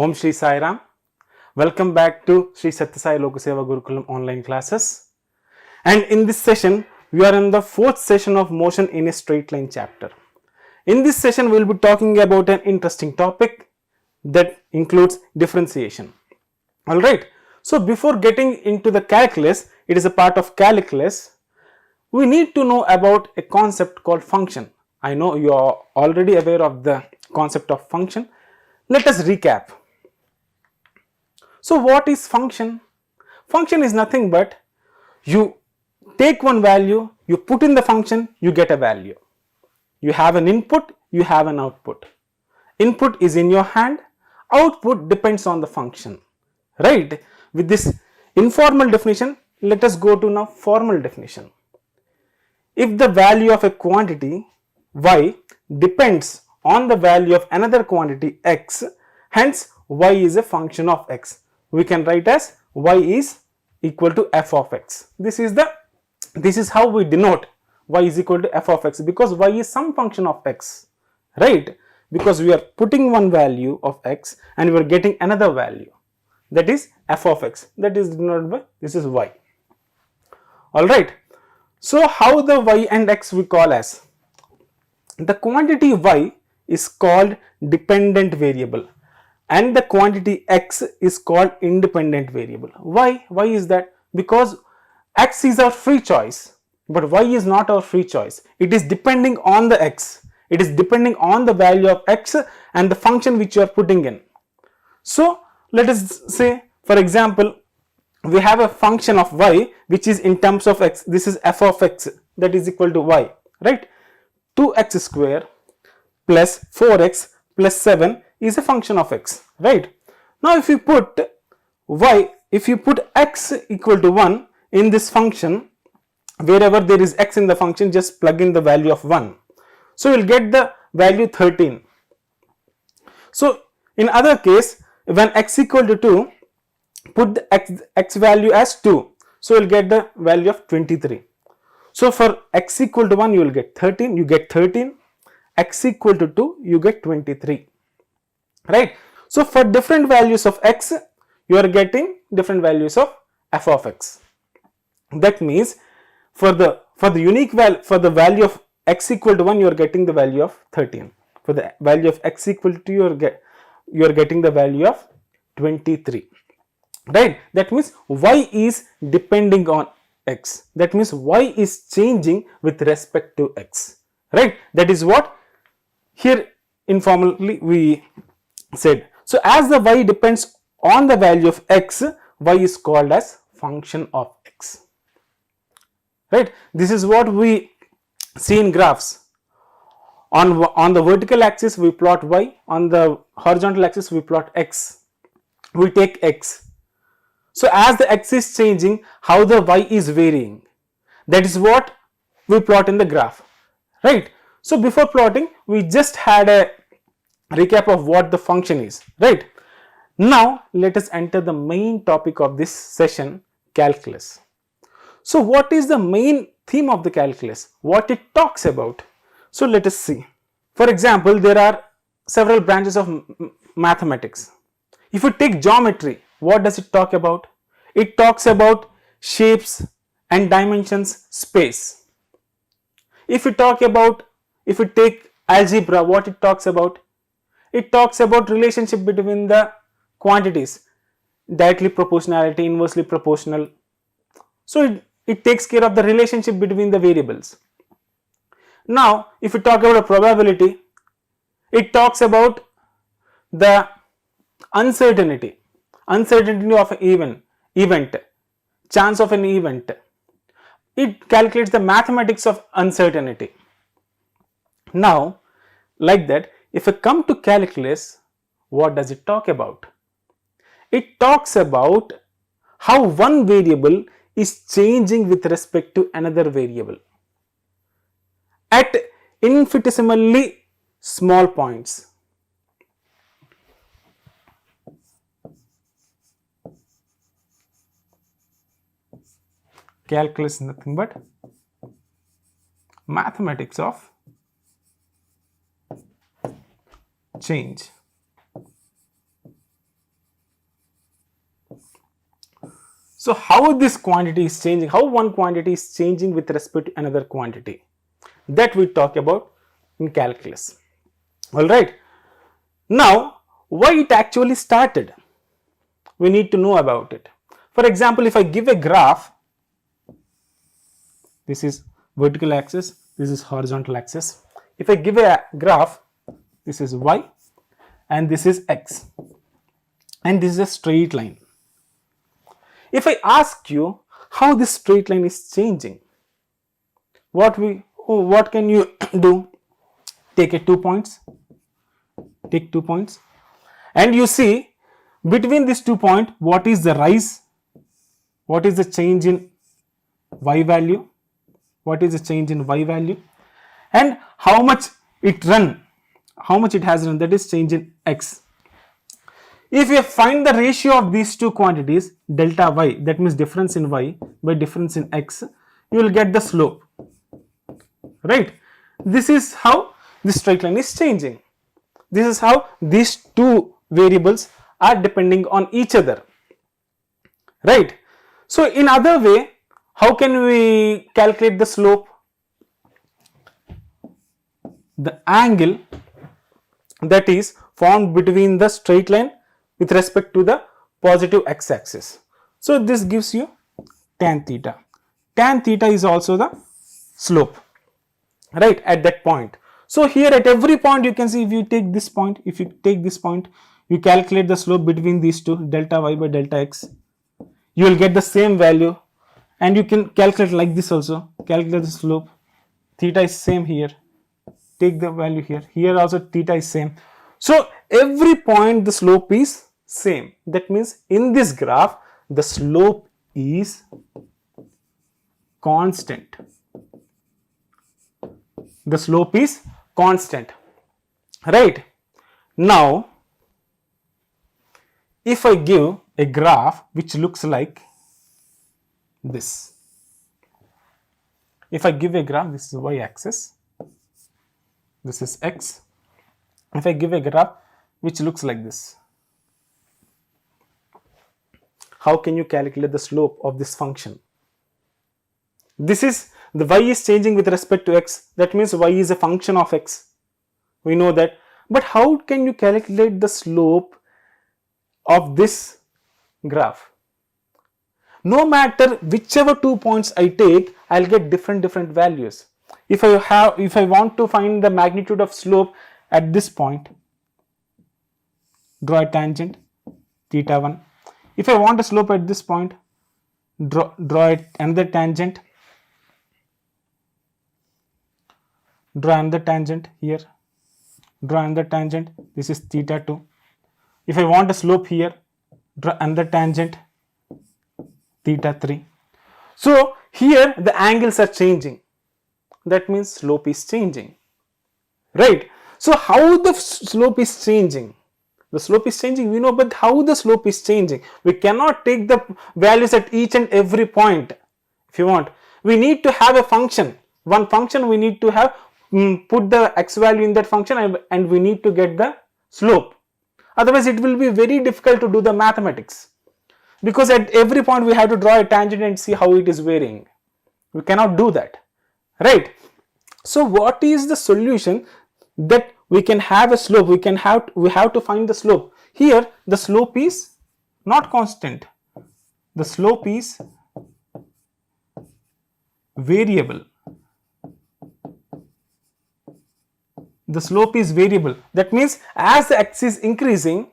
Om Shri Sai Ram. Welcome back to Sri Satyasai Lokaseva Gurukulam online classes. And in this session, we are in the fourth session of motion in a straight line chapter. In this session, we will be talking about an interesting topic that includes differentiation. Alright, so before getting into the calculus, it is a part of calculus, we need to know about a concept called function. I know you are already aware of the concept of function. Let us recap. So what is function? Function is nothing but you take one value, you put in the function, you get a value. You have an input, you have an output. Input is in your hand, output depends on the function. Right? With this informal definition, let us go to now formal definition. If the value of a quantity y depends on the value of another quantity x, hence y is a function of x. We can write as y is equal to f of x. This is how we denote y is equal to f of x, because y is some function of x, right? Because we are putting one value of x and we are getting another value, that is f of x, that is denoted by this is y. All right. So how the y and x we call as? The quantity y is called dependent variable and the quantity x is called independent variable. Why? Why is that? Because x is our free choice, but y is not our free choice. It is depending on the x. It is depending on the value of x and the function which you are putting in. So let us say, for example, we have a function of y which is in terms of x. This is f of x, that is equal to y, right? 2x square plus 4x plus 7 is a function of x, right? Now if you put x equal to 1 in this function, wherever there is x in the function, just plug in the value of 1. So you will get the value 13. So in other case, when x equal to 2, put the x value as 2. So you will get the value of 23. So for x equal to 1, you will get 13, you get 13. X equal to 2, you get 23. Right? So for different values of x, you are getting different values of f of x. That means for the unique value, for the value of x equal to 1, you are getting the value of 13. For the value of x equal to 2, you are getting the value of 23. Right? That means y is depending on x. That means y is changing with respect to x. Right? That is what here informally we said. So as the y depends on the value of x, y is called as function of x. Right? This is what we see in graphs. On the vertical axis we plot y, on the horizontal axis we plot x. We take x. So as the x is changing, how the y is varying, that is what we plot in the graph, right? So before plotting, we just had a recap of what the function is, right? Now let us enter the main topic of this session, calculus. So what is the main theme of the calculus? What it talks about? So let us see. For example, there are several branches of mathematics. If you take geometry, what does it talk about? It talks about shapes and dimensions, space. If you take algebra, what it talks about? It talks about relationship between the quantities, directly proportionality, inversely proportional. So it takes care of the relationship between the variables. Now, if you talk about a probability, it talks about the uncertainty of an event, chance of an event. It calculates the mathematics of uncertainty. Now, like that, if I come to calculus, what does it talk about? It talks about how one variable is changing with respect to another variable at infinitesimally small points. Calculus is nothing but mathematics of change. So how this quantity is changing, how one quantity is changing with respect to another quantity, that we talk about in calculus. Alright. Now why it actually started, we need to know about it. For example, if I give a graph, this is vertical axis, this is horizontal axis. If I give a graph, this is y and this is x, and this is a straight line. If I ask you how this straight line is changing, what can you do? Take 2 points, take 2 points, and you see between these 2 points what is the rise, what is the change in y value, what is the change in y value, and how much it run, how much it has run, that is change in x. If you find the ratio of these two quantities, delta y, that means difference in y by difference in x, you will get the slope, right? This is how this straight line is changing. This is how these two variables are depending on each other, right? So in other way, how can we calculate the slope? The angle that is formed between the straight line with respect to the positive x-axis. So this gives you tan theta. Tan theta is also the slope, right, at that point. So here at every point you can see, if you take this point, you calculate the slope between these two, delta y by delta x, you will get the same value, and you can calculate like this also, calculate the slope, theta is same here, take the value here, here also theta is same. So every point the slope is same. That means in this graph the slope is constant. The slope is constant, right? Now if I give a graph which looks like this, if I give a graph, this is y axis, this is x, if I give a graph which looks like this, how can you calculate the slope of this function? This is, the y is changing with respect to x, that means y is a function of x, we know that. But how can you calculate the slope of this graph? No matter whichever 2 points I take, I'll get different values. If I want to find the magnitude of slope at this point, draw a tangent theta 1. If I want a slope at this point, draw another tangent, draw another tangent here, draw another tangent, this is theta 2. If I want a slope here, draw another tangent, theta 3. So here the angles are changing, that means slope is changing, right? So how the slope is changing? The slope is changing, we know, but how the slope is changing? We cannot take the values at each and every point. If you want, we need to have a function, one function we need to have, put the x value in that function, and we need to get the slope. Otherwise it will be very difficult to do the mathematics, because at every point we have to draw a tangent and see how it is varying. We cannot do that, right? So what is the solution? That we can have a slope, we have to find the slope. Here the slope is not constant, the slope is variable. The slope is variable, that means as the x is increasing,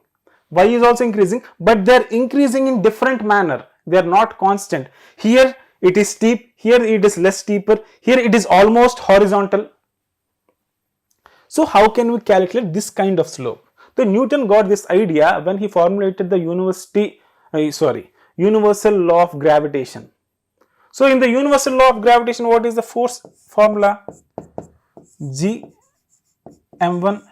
y is also increasing, but they are increasing in different manner, they are not constant. Here it is steep, here it is less steeper, here it is almost horizontal. So how can we calculate this kind of slope? The Newton got this idea when he formulated the universal law of gravitation. So in the universal law of gravitation, what is the force formula? G m1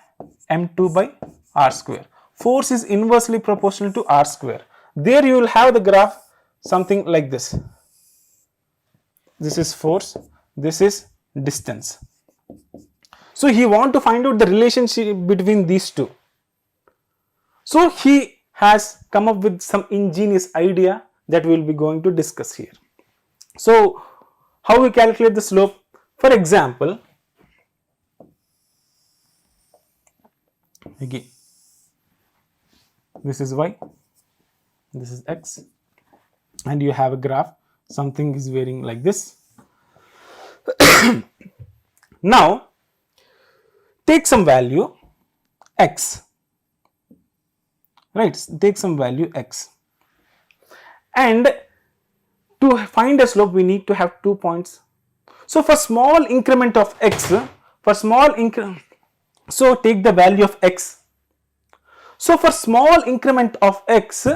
m2 by r square. Force is inversely proportional to r square. There you will have the graph something like this. This is force, this is distance. So he want to find out the relationship between these two. So he has come up with some ingenious idea that we will be going to discuss here. So how we calculate the slope? For example, again, this is y, this is x, and you have a graph, something is varying like this. Now take some value x, right, take some value x, and to find a slope we need to have 2 points. So for small increment of x, so take the value of x. So for small increment of x,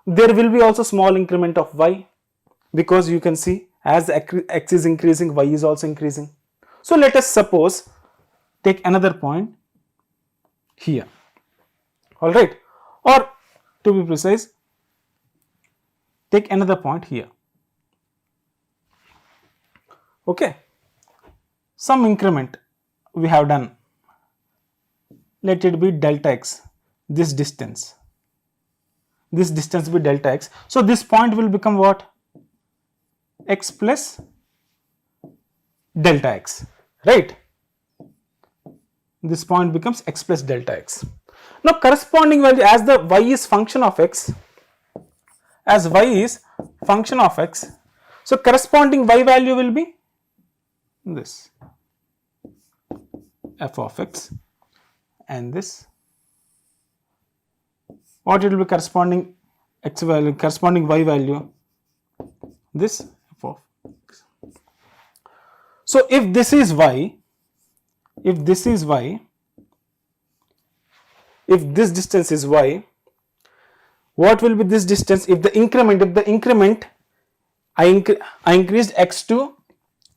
there will be also small increment of y, because you can see as x is increasing, y is also increasing. So let us suppose take another point here, all right, or to be precise, take another point here. Okay, some increment we have done, let it be delta x, this distance be delta x. So this point will become what? X plus delta x, right? This point becomes x plus delta x. Now corresponding value, as the y is function of x, so corresponding y value will be this f of x, and this, what it will be corresponding x value, corresponding y value, this f of x. So if this is y, if this distance is y, what will be this distance? If the increment I increased x to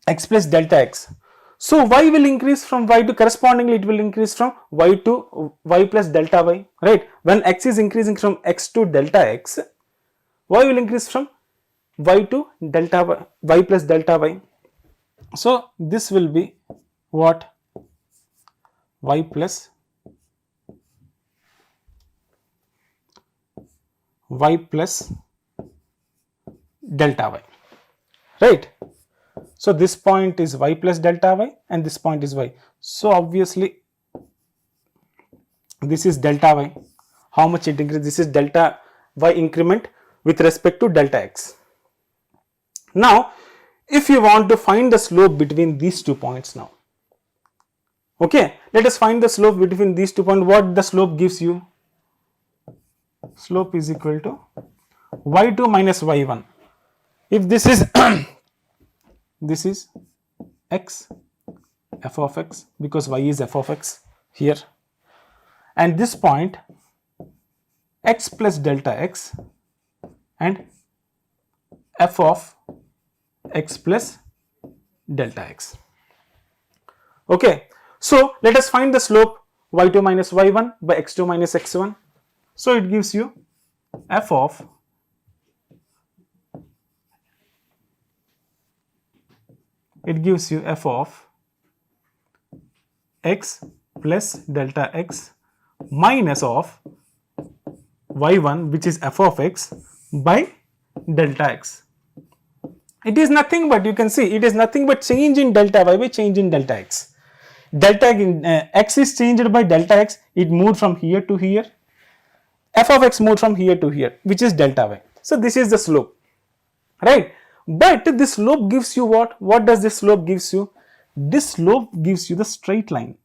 x plus delta x, so y will increase from y to, correspondingly it will increase from y to y plus delta y, right? When x is increasing from x to delta x, y will increase from y to delta y, y plus delta y. So this will be what? Y plus delta y, right? So this point is y plus delta y and this point is y. So obviously this is delta y. How much it increases? This is delta y increment with respect to delta x. Now if you want to find the slope between these 2 points now, okay, let us find the slope between these 2 points. What the slope gives you? Slope is equal to y2 minus y1. If this is this is x, f of x, because y is f of x here, and this point x plus delta x and f of x plus delta x. Okay, so let us find the slope y2 minus y1 by x2 minus x1. So it gives you f of x plus delta x minus of y1, which is f of x, by delta x. It is nothing but, you can see, it is nothing but change in delta y by change in delta x. Delta x is changed by delta x, it moved from here to here. F of x moved from here to here, which is delta y. So this is the slope, right? But this slope gives you what? What does this slope gives you? This slope gives you the straight line.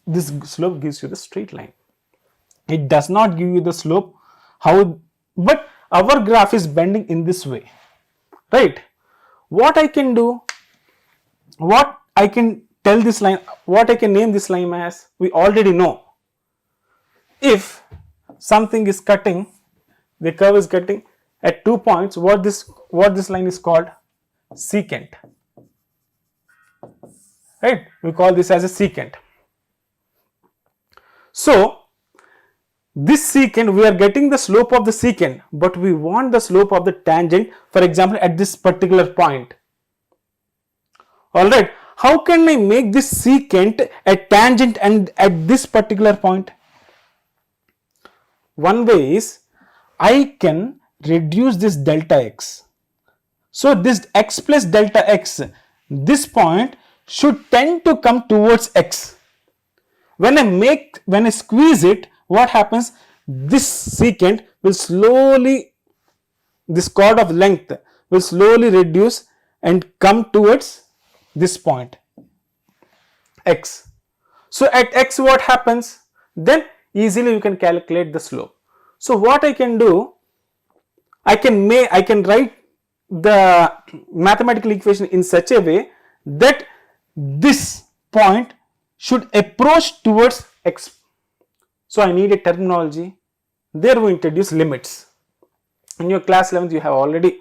This slope gives you the straight line. It does not give you the slope how, but our graph is bending in this way, right? What I can do, what I can tell this line, what I can name this line as, we already know. If something is cutting, the curve is cutting at 2 points, what this line is called? Secant, right? We call this as a secant. So this secant, we are getting the slope of the secant, but we want the slope of the tangent, for example, at this particular point. All right, how can I make this secant a tangent and at this particular point? One way is, I can reduce this delta x. So this x plus delta x, this point should tend to come towards x. When I squeeze it, what happens? This secant will slowly, this chord of length will slowly reduce and come towards this point x. So at x what happens? Then easily you can calculate the slope. So what I can do, I can write the mathematical equation in such a way that this point should approach towards x. So I need a terminology. There we introduce limits. In your class 11th you have already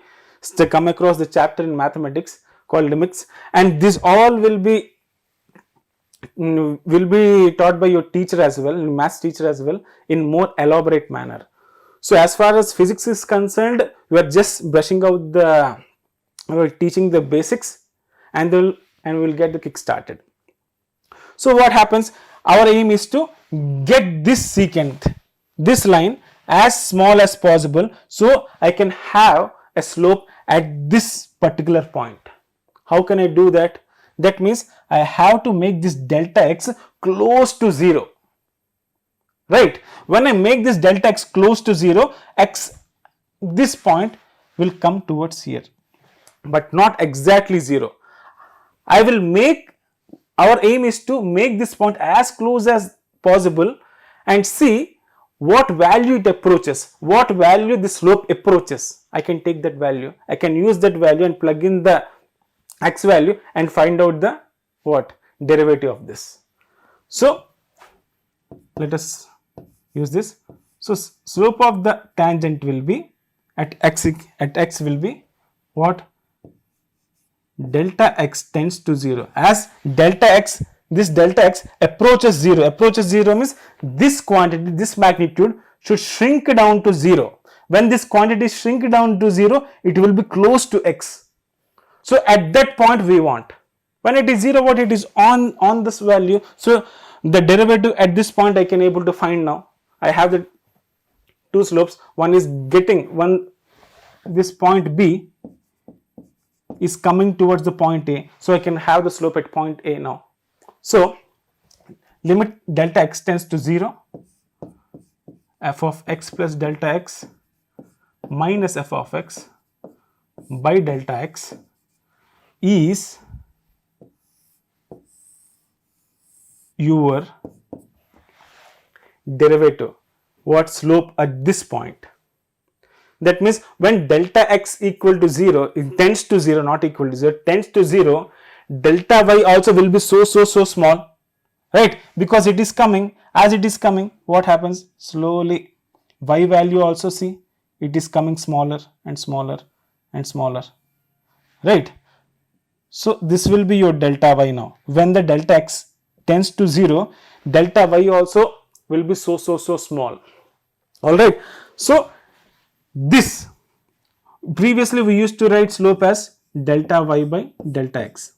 come across the chapter in mathematics called limits, and this all will be taught by your teacher as well, maths teacher as well, in more elaborate manner. So as far as physics is concerned, we are just brushing out we are teaching the basics, and we'll get the kick started. So what happens? Our aim is to get this secant, this line, as small as possible, so I can have a slope at this particular point. How can I do that? That means I have to make this delta x close to 0. Right? When I make this delta x close to 0, this point will come towards here, but not exactly 0. Our aim is to make this point as close as possible and see what value it approaches, what value the slope approaches. I can take that value, I can use that value and plug in the x value and find out the derivative of this. So let us use this. So slope of the tangent will be at x will be what? Delta x tends to 0. As this delta x approaches 0. Approaches 0 means this quantity, this magnitude should shrink down to 0. When this quantity shrink down to 0, it will be close to x. So at that point we want. When it is 0, it is on this value. So the derivative at this point I can able to find now. I have the two slopes. One is this point B is coming towards the point A. So I can have the slope at point A now. So limit delta x tends to 0, f of x plus delta x minus f of x by delta x is your derivative, what slope at this point. That means when delta x equal to 0, it tends to 0, not equal to 0, tends to 0, delta y also will be so small, right? Because it is coming, as it is coming, what happens? Slowly y value also, see, it is coming smaller and smaller and smaller, right? So this will be your delta y now. When the delta x tends to 0, delta y also will be so small. All right. So this, previously we used to write slope as delta y by delta x.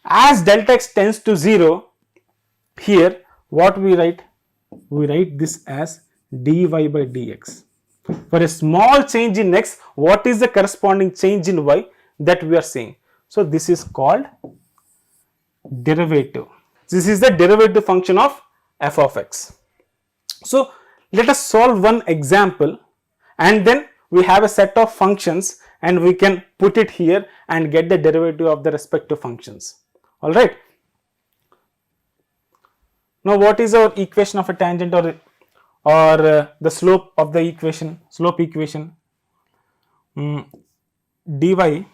As delta x tends to 0, here what we write? We write this as dy by dx. For a small change in x, what is the corresponding change in y? That we are seeing. So this is called derivative. This is the derivative function of f of x. So let us solve one example, and then we have a set of functions and we can put it here and get the derivative of the respective functions. All right. Now what is our equation of a tangent or the slope of the equation? Slope equation, dy by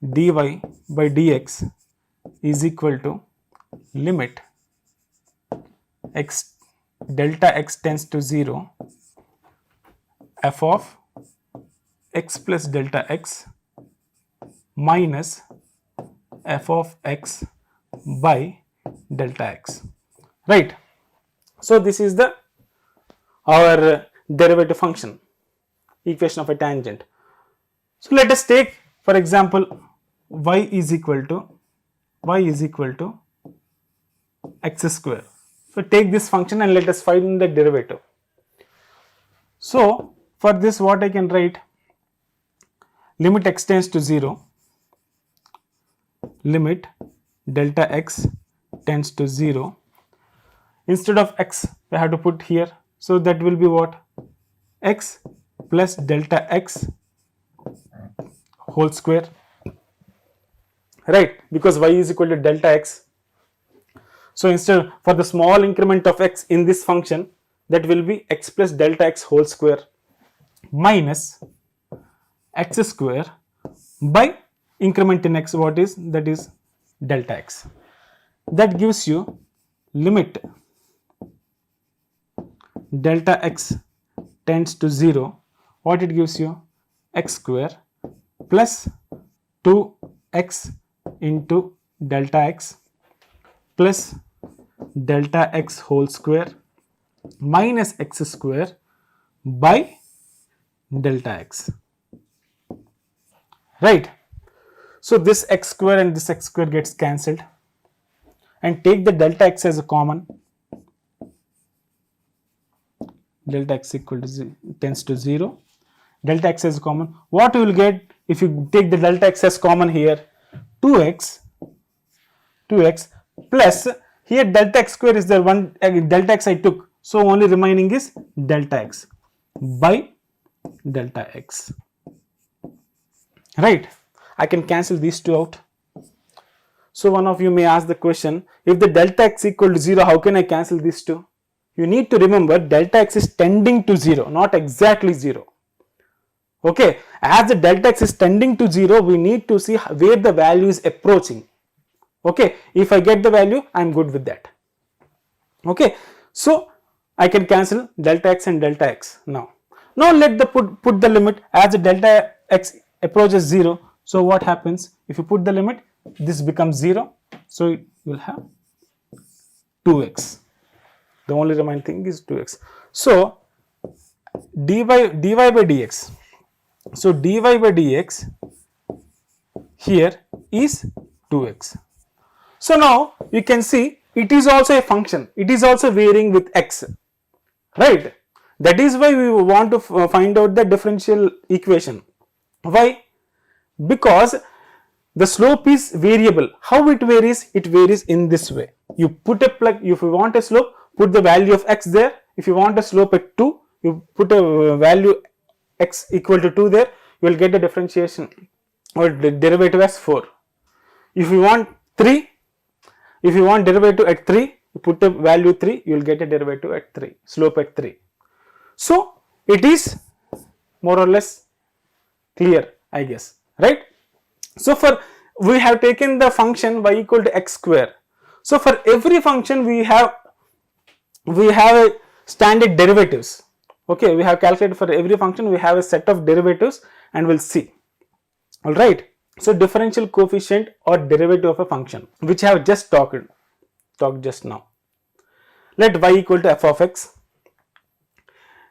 dx is equal to limit delta x tends to 0, f of x plus delta x minus f of x by delta x, right? So this is our derivative function, equation of a tangent. So let us take, for example, y is equal to x square. So take this function and let us find the derivative. So for this, what I can write, limit x tends to 0, limit delta x tends to 0. Instead of x, I have to put here, so that will be what, x plus delta x whole square, right, because y is equal to delta x. So instead, for the small increment of x in this function, that will be x plus delta x whole square minus x square by increment in x, what is, that is delta x. That gives you limit delta x tends to 0, what it gives you, x square plus 2x into delta x plus delta x whole square minus x square by delta x, right. So this x square and this x square gets cancelled, and take the delta x as a common, delta x equal to tends to 0, delta x as common, what you will get if you take the delta x as common here, 2x plus, here delta x square is the one, delta x I took, so only remaining is delta x by delta x, right. I can cancel these two out. So one of you may ask the question, if the delta x equal to 0, how can I cancel these two? You need to remember delta x is tending to 0, not exactly 0. Okay, as the delta x is tending to 0, we need to see where the value is approaching. Okay, if I get the value, I am good with that. Okay, so I can cancel delta x and delta x now. Now let the put the limit as the delta x approaches 0. So what happens if you put the limit? This becomes 0. So you will have 2x. The only remaining thing is 2x. So dy by dx. So dy by dx here is 2x. So now you can see it is also a function. It is also varying with x, right? That is why we want to find out the differential equation. Why? Because the slope is variable. How it varies? It varies in this way. You put a plug, if you want a slope, put the value of x there. If you want a slope at 2, you put a value x equal to 2 there, you will get a differentiation or the derivative as 4. If you want 3, if you want derivative at 3, you put a value 3, you will get a derivative at 3, slope at 3. So it is more or less clear, I guess, right? So for, we have taken the function y equal to x square. So for every function we have a standard derivatives. Okay, we have calculated for every function, we have a set of derivatives and we'll see. All right. So differential coefficient or derivative of a function, which I have just talked just now. Let y equal to f of x.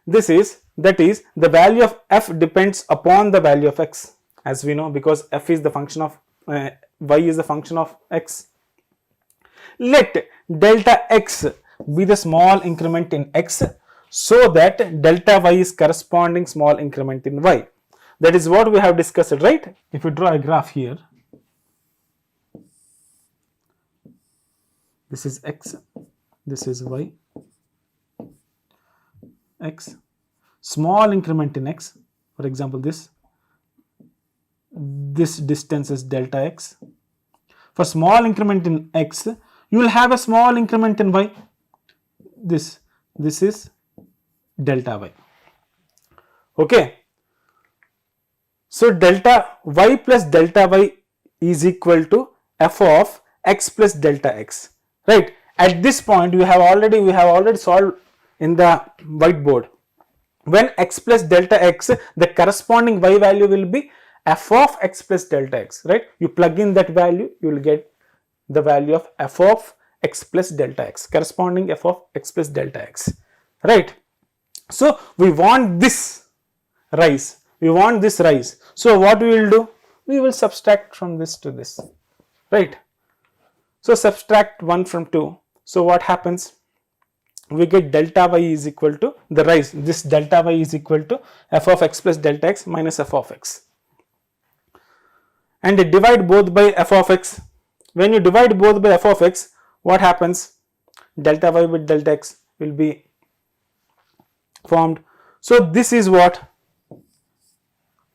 That is the value of f depends upon the value of x, as we know, because f is the function of y is the function of x. Let delta x be the small increment in x, so that delta y is corresponding small increment in y. That is what we have discussed, right? If you draw a graph here, this is x, this is y, x, small increment in x, for example this distance is delta x. For small increment in x, you will have a small increment in y, this is delta y. Okay, so delta y plus delta y is equal to f of x plus delta x, right? At this point we have already solved in the whiteboard. When x plus delta x, the corresponding y value will be f of x plus delta x, right? You plug in that value, you will get the value of f of x plus delta x, corresponding f of x plus delta x, right? So we want this rise, so what we will do? We will subtract from this to this, right? So subtract 1 from 2. So what happens? we get delta y is equal to the rise. This delta y is equal to f of x plus delta x minus f of x, and divide both by f of x. When you divide both by f of x, what happens? Delta y by delta x will be formed. So this is what?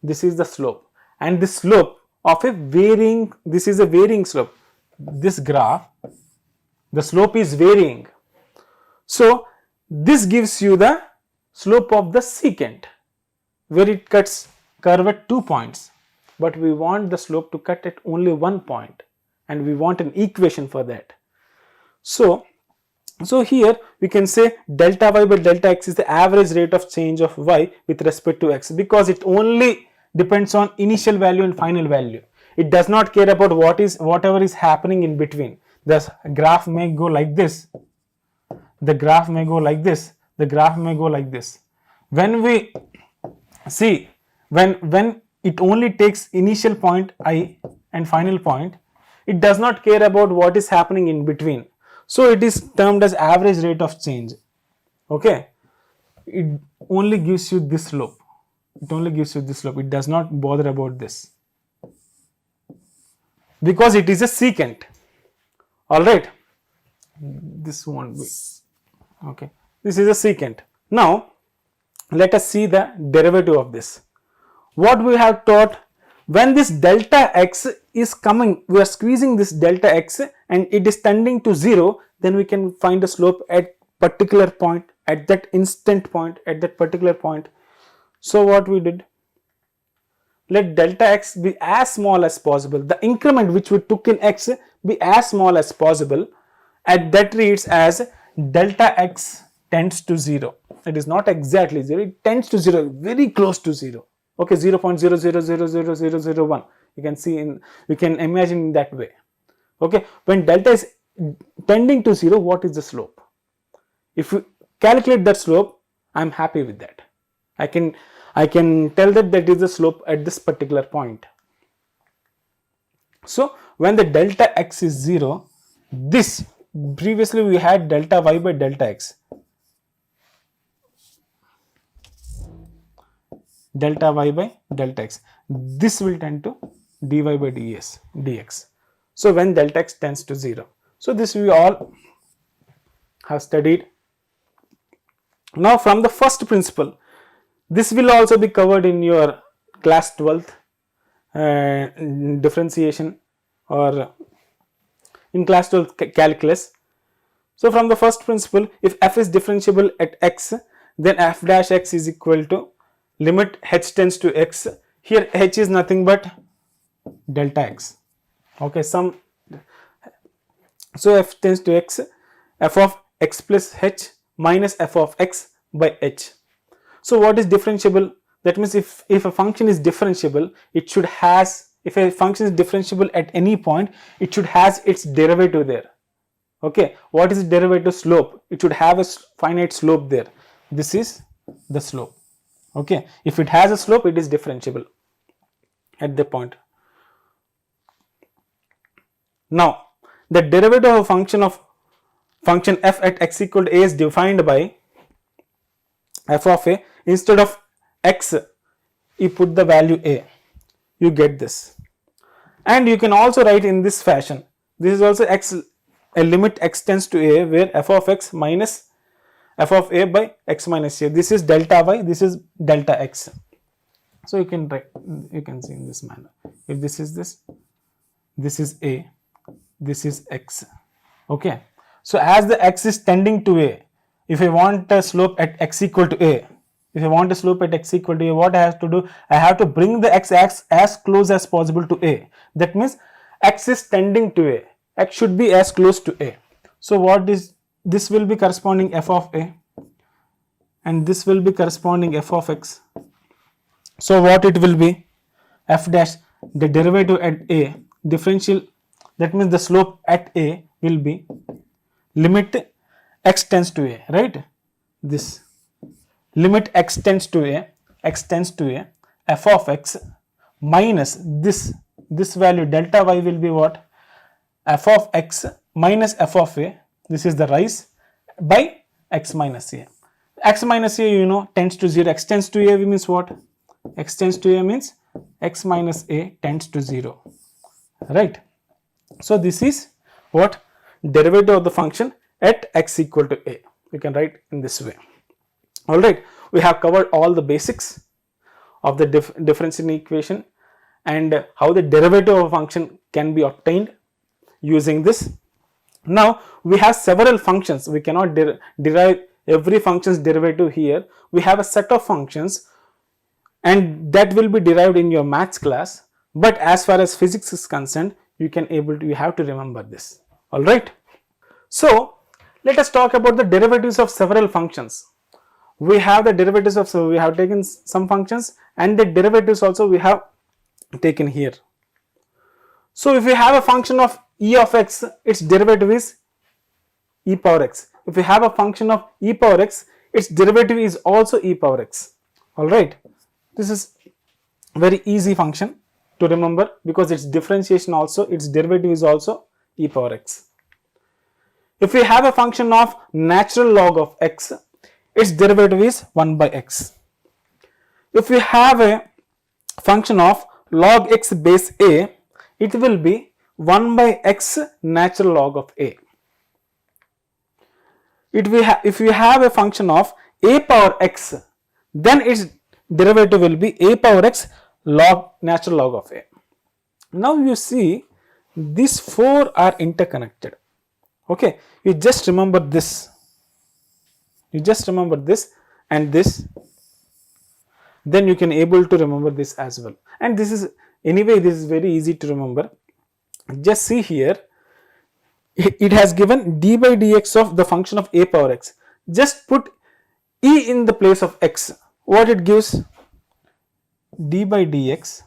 This is the slope, and this slope of a varying, this is a varying slope. This graph, the slope is varying. So this gives you the slope of the secant, where it cuts curve at 2 points, but we want the slope to cut at only 1 point, and we want an equation for that. So here we can say delta y by delta x is the average rate of change of y with respect to x, because it only depends on initial value and final value. It does not care about whatever is happening in between. The graph may go like this, the graph may go like this, the graph may go like this. When we see, when it only takes initial point I and final point, it does not care about what is happening in between. So it is termed as average rate of change. Okay, it only gives you this slope. It only gives you this slope. It does not bother about this, because it is a secant. All right, this won't be okay. This is a secant. Now let us see the derivative of this. What we have taught, when this delta x is coming, we are squeezing this delta x and it is tending to 0, then we can find the slope at particular point, at that instant point, at that particular point. So what we did, let delta x be as small as possible, the increment which we took in x be as small as possible, and that reads as delta x tends to 0. It is not exactly 0, it tends to 0, very close to 0. Okay, 0.00000001. You can see we can imagine in that way. Okay, when delta is tending to 0, what is the slope? If we calculate that slope, I am happy with that. I can tell that is the slope at this particular point. So when the delta x is 0, this, previously we had delta y by delta x. Delta y by delta x. This will tend to dy by dx. So when delta x tends to 0. So this we all have studied. Now from the first principle, this will also be covered in your class 12th differentiation or in class 12 calculus. So from the first principle, if f is differentiable at x, then f dash x is equal to limit h tends to x. Here h is nothing but delta x. Okay, so f tends to x, f of x plus h minus f of x by h. So what is differentiable? That means if a function is differentiable, it should has, if a function is differentiable at any point, it should has its derivative there. Okay, what is derivative? Slope. It should have a finite slope there. This is the slope. Okay, if it has a slope, it is differentiable at the point. Now the derivative of function f at x equal to a is defined by f of a. Instead of x, you put the value a, you get this. And you can also write in this fashion. This is also x, a limit x tends to a, where f of x minus f of a by x minus a. This is delta y, this is delta x. So you can write, you can see in this manner. If this is this is a, this is x. Okay, so as the x is tending to a, if I want a slope at x equal to a, if I want a slope at x equal to a, what I have to do? I have to bring the x as close as possible to a. That means x is tending to a, x should be as close to a. So what is this? Will be corresponding f of a, and this will be corresponding f of x. So what it will be? F dash, the derivative at a, differential, that means the slope at a will be limit x tends to a, right? This limit x tends to a, f of x minus this value delta y will be what? F of x minus f of a, this is the rise, by x minus a. X minus a, you know, tends to 0. X tends to a means what? X tends to a means x minus a tends to 0, right? So this is what? Derivative of the function at x equal to a. You can write in this way. All right, we have covered all the basics of the differential equation and how the derivative of a function can be obtained using this. Now we have several functions. We cannot derive every function's derivative here. We have a set of functions and that will be derived in your maths class, but as far as physics is concerned, you have to remember this. All right, so let us talk about the derivatives of several functions. We have the derivatives of, so we have taken some functions and the derivatives also we have taken here. So if we have a function of e of x, its derivative is e power x. If we have a function of e power x, its derivative is also e power x. All right, this is very easy function to remember because its differentiation also, its derivative is also e power x. If we have a function of natural log of x, its derivative is 1 by x. If we have a function of log x base a, it will be 1 by x natural log of a. If we have a function of a power x, then its derivative will be a power x log natural log of a. Now you see these four are interconnected. Okay, you just remember this. You just remember this and this, then you can able to remember this as well. And this is anyway, this is very easy to remember. Just see here, it has given d by dx of the function of a power x. Just put e in the place of x. What it gives? D by dx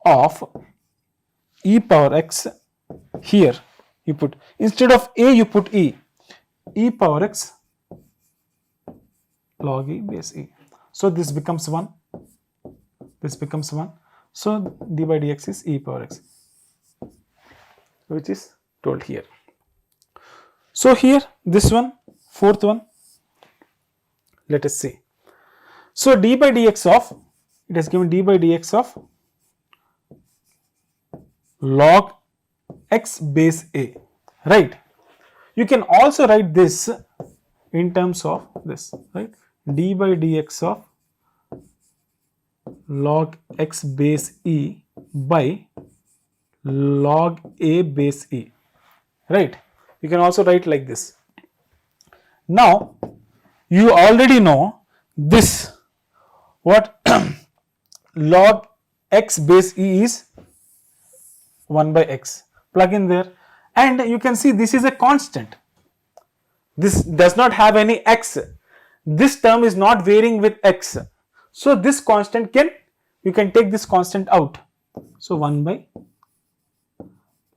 of e power x. Here you put, instead of a you put e power x log e base e. So this becomes 1, this becomes 1. So d by dx is e power x, which is told here. So here this one, fourth one, let us see. So d by dx of, it has given d by dx of log x base a, right? You can also write this in terms of this, right? D by dx of log x base e by log a base e, right? You can also write like this. Now you already know this, what log x base e is 1 by x. Plug in there and you can see this is a constant. This does not have any x. This term is not varying with x. So this constant you can take this constant out. So 1 by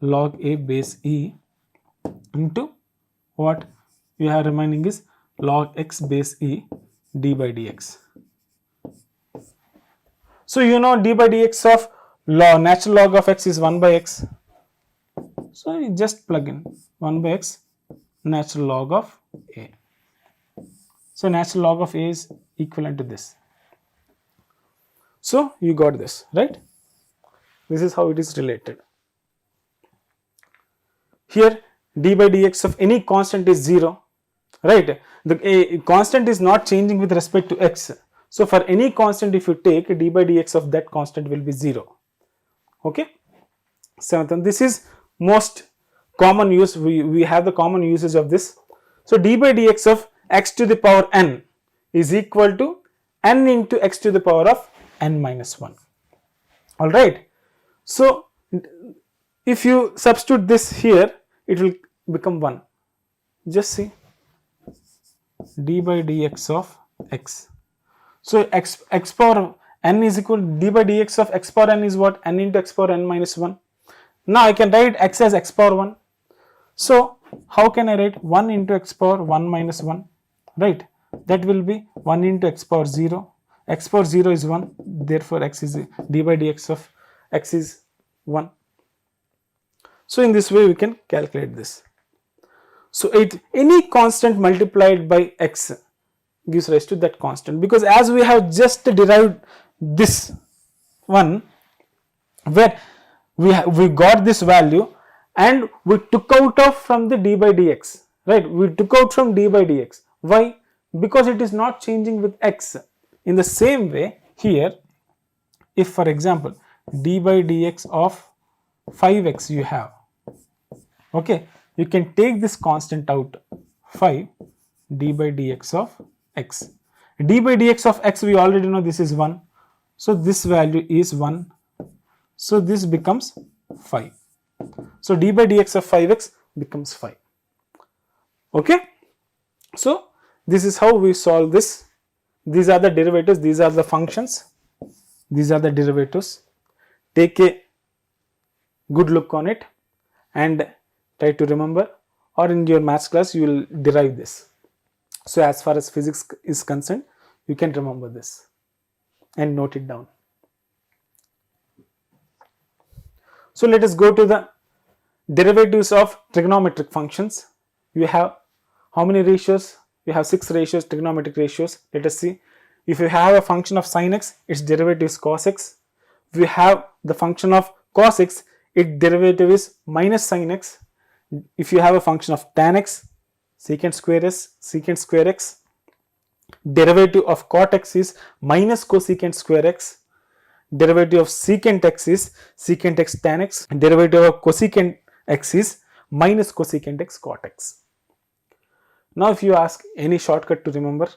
log a base e into what you have remaining is log x base e d by dx. So you know d by dx of natural log of x is 1 by x. So you just plug in 1 by x natural log of a. So natural log of a is equivalent to this. So you got this, right? This is how it is related. Here d by dx of any constant is 0, right? The constant is not changing with respect to x. So for any constant, if you take d by dx of that constant will be 0. Okay. Seventh one, this is most common use. We have the common usage of this. So d by dx of x to the power n is equal to n into x to the power of n minus 1. All right. So if you substitute this here, it will become 1. Just see d by dx of x. So x power n is equal to d by dx of x power n is what? N into x power n minus 1. Now I can write x as x power 1. So how can I write 1 into x power 1 minus 1, right? That will be 1 into x power 0. X power 0 is 1, therefore x is d by dx of x is 1. So in this way we can calculate this. So any constant multiplied by x gives rise to that constant, because as we have just derived this one where we got this value and we took out of from the d by dx, right? We took out from d by dx. Why? Because it is not changing with x. In the same way here, if for example d by dx of 5x you have, okay, you can take this constant out, 5 d by dx of x. D by dx of x we already know this is 1, so this value is 1, so this becomes 5. So d by dx of 5x becomes 5. Okay, so this is how we solve this. These are the derivatives, these are the functions, these are the derivatives. Take a good look on it and try to remember, or in your maths class you will derive this. So as far as physics is concerned, you can remember this and note it down. So let us go to the derivatives of trigonometric functions. You have how many ratios? You have 6 ratios, trigonometric ratios. Let us see. If you have a function of sin x, its derivative is cos x. If you have the function of cos x, its derivative is minus sin x. If you have a function of tan x, secant square x. Derivative of cot x is minus cosecant square x. Derivative of secant x is secant x tan x. Derivative of cosecant x is minus cosecant x cot x. Now if you ask any shortcut to remember,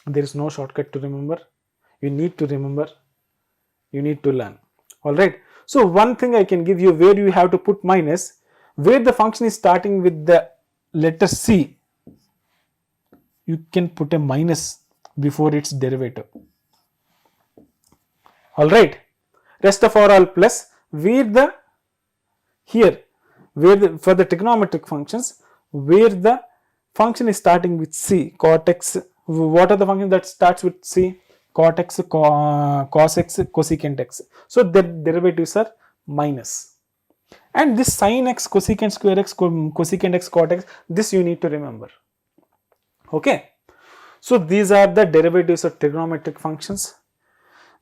there is no shortcut to remember. You need to remember, you need to learn. Alright. So one thing I can give you, where you have to put minus, where the function is starting with the letter c, you can put a minus before its derivative. Alright. Rest of all plus, where the here where the for the trigonometric functions, where the function is starting with c, cot x, what are the functions that starts with c? Cot x, cos x, cosecant x. So the derivatives are minus. And this sin x, cosecant square x, cosecant x, cot x, this you need to remember. Okay. So these are the derivatives of trigonometric functions.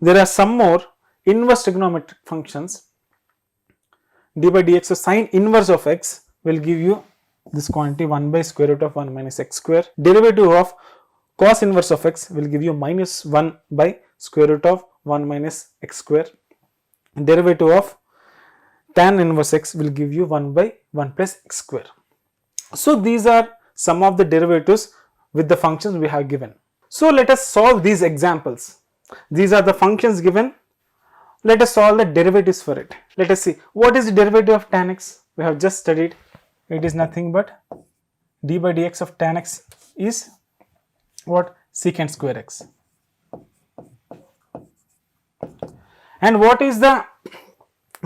There are some more inverse trigonometric functions. D by dx of sin inverse of x will give you this quantity 1 by square root of 1 minus x square. Derivative of cos inverse of x will give you minus 1 by square root of 1 minus x square. Derivative of tan inverse x will give you 1 by 1 plus x square. So these are some of the derivatives with the functions we have given. So let us solve these examples. These are the functions given. Let us solve the derivatives for it. Let us see what is the derivative of tan x. We have just studied. It is nothing but d by dx of tan x is what? Secant square x. And what is the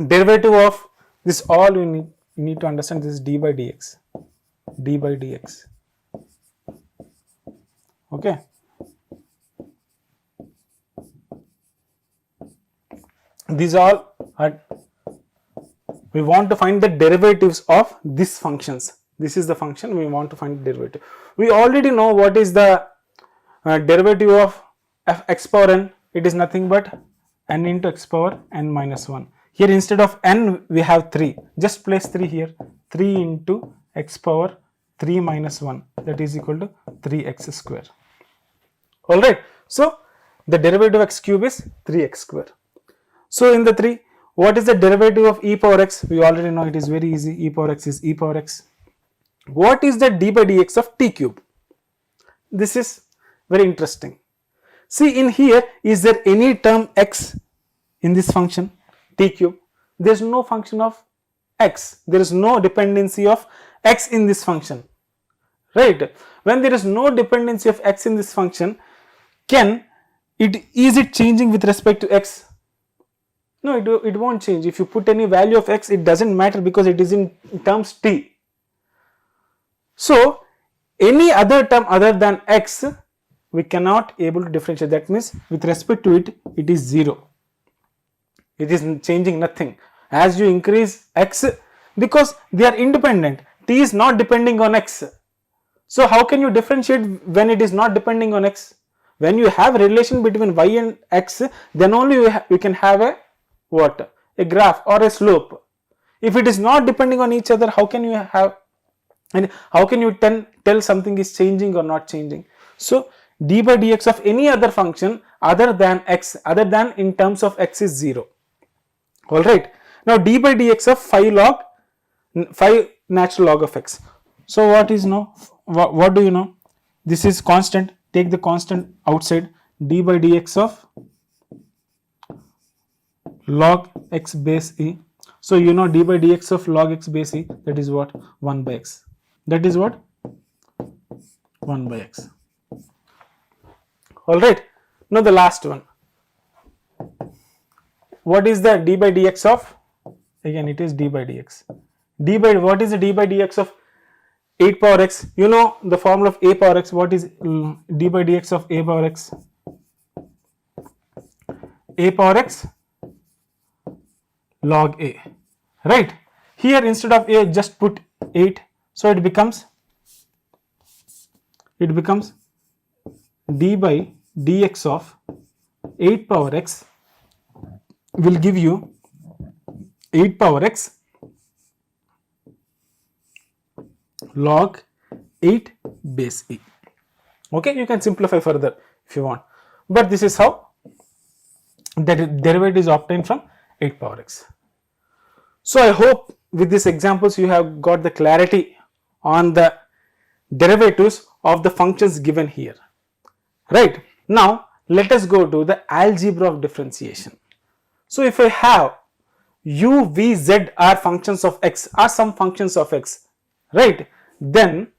derivative of this? All you need to understand this is d by dx. D by dx. Okay. These all are, we want to find the derivatives of these functions. This is the function, we want to find the derivative. We already know what is the derivative of x power n. It is nothing but n into x power n minus 1. Here instead of n we have 3. Just place 3 here. 3 into x power 3 minus 1, that is equal to 3x square. Alright. So the derivative of x cube is 3x square. So in the 3, what is the derivative of e power x? We already know, it is very easy. E power x is e power x. What is the d by dx of t cube? This is very interesting. See in here, is there any term x in this function t cube? There is no function of x. There is no dependency of x in this function. Right? When there is no dependency of x in this function, is it changing with respect to x? No, it won't change. If you put any value of x, it doesn't matter because it is in terms t. So any other term other than x, we cannot able to differentiate. That means with respect to it, it is 0. It is changing nothing. As you increase x, because they are independent, t is not depending on x. So how can you differentiate when it is not depending on x? When you have a relation between y and x, then only you can have a what? A graph or a slope. If it is not depending on each other, how can you have, and how can you tell something is changing or not changing? So d by dx of any other function other than x, other than in terms of x, is 0. Alright. Now d by dx of 5 natural log of x. So what is now? What do you know? This is constant. Take the constant outside. D by dx of log x base e. So you know d by dx of log x base e, that is what? 1 by x. That is what? 1 by x. Alright. Now the last one. What is the d by dx of? Again it is d by dx. What is the d by dx of 8 power x? You know the formula of a power x. What is d by dx of a power x? A power x log a, right? Here instead of a just put 8, so it becomes d by dx of 8 power x will give you 8 power x log 8 base e. Okay, you can simplify further if you want, but this is how the derivative is obtained from 8 power x. So I hope with these examples you have got the clarity on the derivatives of the functions given here. Right. Now let us go to the algebra of differentiation. So if I have u, v, z are functions of x, are some functions of x, right, then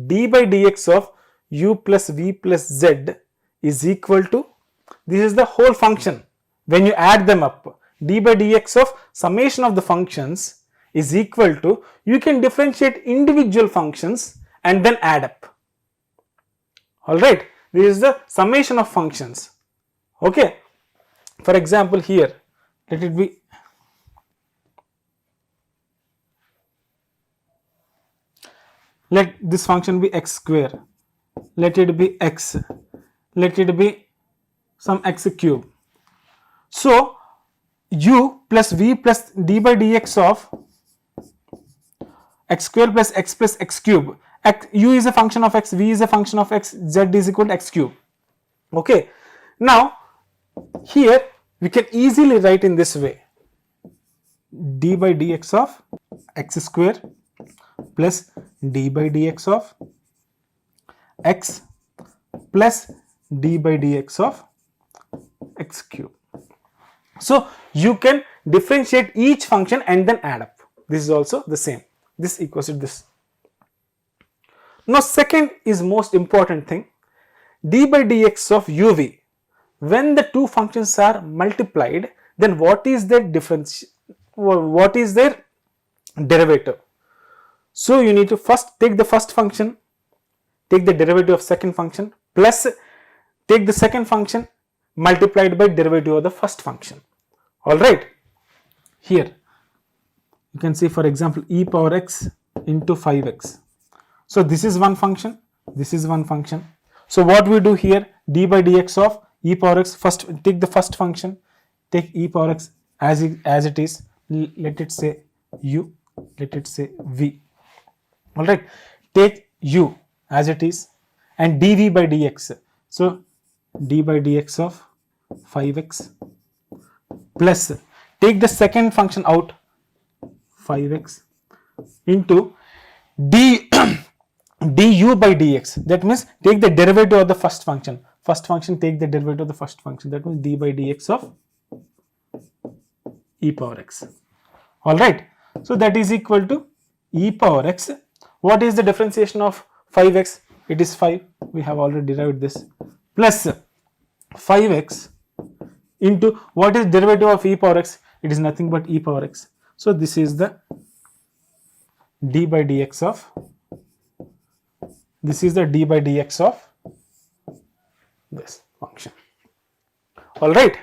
d by dx of u plus v plus z is equal to, this is the whole function. When you add them up, d by dx of summation of the functions is equal to, you can differentiate individual functions and then add up. Alright, this is the summation of functions. Okay, for example here, let it be let this function be x square, let it be x, let it be some x cube. So u plus v plus d by dx of x square plus x cube, u is a function of x, v is a function of x, z is equal to x cube. Okay, now here we can easily write in this way, d by dx of x square plus d by dx of x plus d by dx of x cube. So you can differentiate each function and then add up. This is also the same. This equals to this. Now second is most important thing, d by dx of uv. When the two functions are multiplied, then what is their difference? What is their derivative? So you need to first take the first function, take the derivative of second function, plus take the second function multiplied by derivative of the first function. Alright, here you can see for example e power x into 5x. So this is one function, this is one function. So what we do here, d by dx of e power x, first take the first function, take e power x as it is, let it say u, let it say v. Alright, take u as it is and dv by dx. So d by dx of 5x plus take the second function out, 5x into du by dx. That means take the derivative of the first function. First function, take the derivative of the first function. That means d by dx of e power x. Alright, so that is equal to e power x. What is the differentiation of 5x? It is 5. We have already derived this. Plus 5x into what is derivative of e power x? It is nothing but e power x. So this is the d by dx of, this is the d by dx of this function. Alright.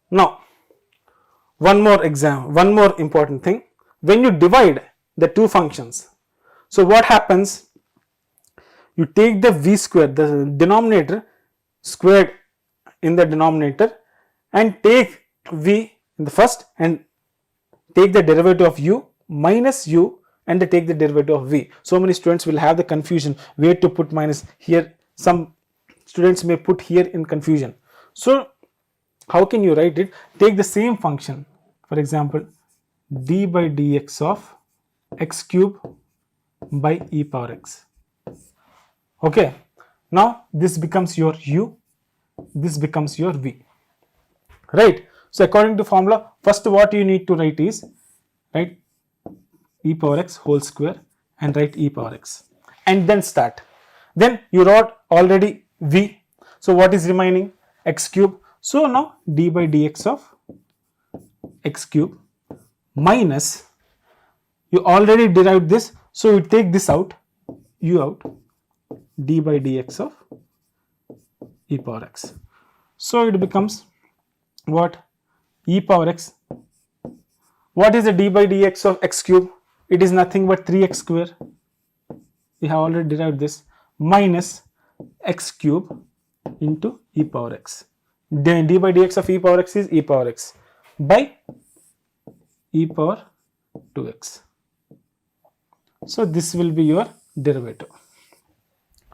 Now one more important thing. When you divide the two functions. So what happens? You take the v square, the denominator squared in the denominator, and take v in the first and take the derivative of u minus u and take the derivative of v. So many students will have the confusion where to put minus here. Some students may put here in confusion. So how can you write it? Take the same function, for example, d by dx of x cube by e power x. Okay, now this becomes your u, this becomes your v, right? So according to formula, first what you need to write is, write e power x whole square and write e power x, and then start. Then you wrote already v, so what is remaining? X cube. So now d by dx of x cube minus, you already derived this, so you take this out, u out, d by dx of e power x. So it becomes what? E power x. What is the d by dx of x cube? It is nothing but 3x square. We have already derived this, minus x cube into e power x. Then d by dx of e power x is e power x by e power 2x. So this will be your derivative.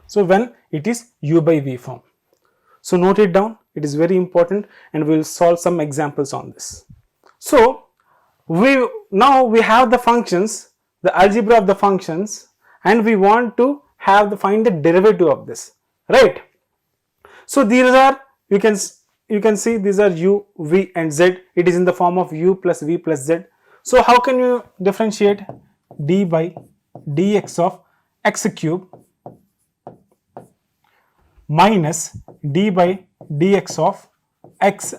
So when it is u by v form. So note it down, it is very important, and we will solve some examples on this. So now we have the functions, the algebra of the functions, and we want to find the derivative of this, right? So these are, you can see these are u, v and z. It is in the form of u plus v plus z. So how can you differentiate? D by dx of x cube minus d by dx of x